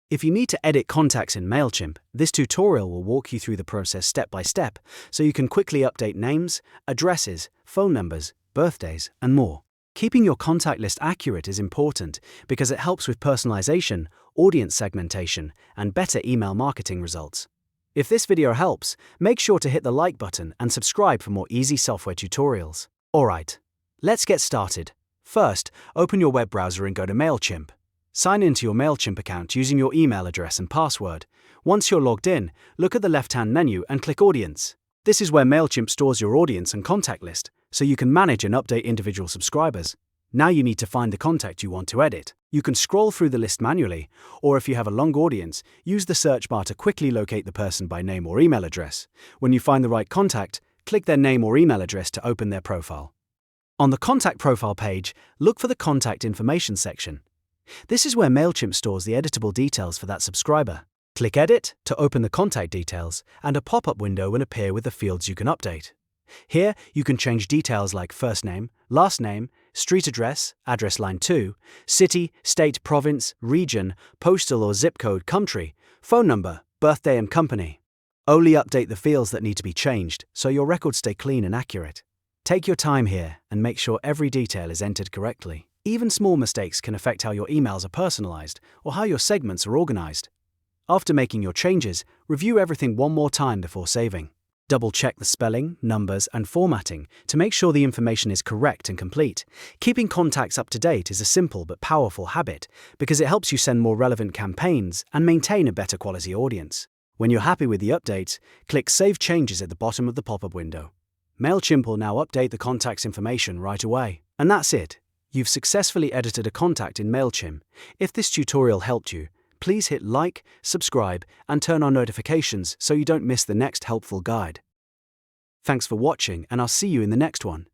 If you need to edit contacts in MailChimp, this tutorial will walk you through the process step by step so you can quickly update names, addresses, phone numbers, birthdays, and more. Keeping your contact list accurate is important because it helps with personalization, audience segmentation, and better email marketing results. If this video helps, make sure to hit the like button and subscribe for more easy software tutorials. Alright, let's get started. First, open your web browser and go to MailChimp. Sign into your MailChimp account using your email address and password. Once you're logged in, look at the left-hand menu and click Audience. This is where MailChimp stores your audience and contact list, so you can manage and update individual subscribers. Now you need to find the contact you want to edit. You can scroll through the list manually, or if you have a long audience, use the search bar to quickly locate the person by name or email address. When you find the right contact, click their name or email address to open their profile. On the Contact Profile page, look for the Contact Information section. This is where MailChimp stores the editable details for that subscriber. Click Edit to open the contact details, and a pop-up window will appear with the fields you can update. Here, you can change details like first name, last name, street address, address line 2, city, state, province, region, postal or zip code, country, phone number, birthday and company. Only update the fields that need to be changed so your records stay clean and accurate. Take your time here and make sure every detail is entered correctly. Even small mistakes can affect how your emails are personalized or how your segments are organized. After making your changes, review everything one more time before saving. Double-check the spelling, numbers, and formatting to make sure the information is correct and complete. Keeping contacts up to date is a simple but powerful habit because it helps you send more relevant campaigns and maintain a better quality audience. When you're happy with the updates, click Save Changes at the bottom of the pop-up window. MailChimp will now update the contact's information right away. And that's it. You've successfully edited a contact in MailChimp. If this tutorial helped you, please hit like, subscribe, and turn on notifications so you don't miss the next helpful guide. Thanks for watching, and I'll see you in the next one.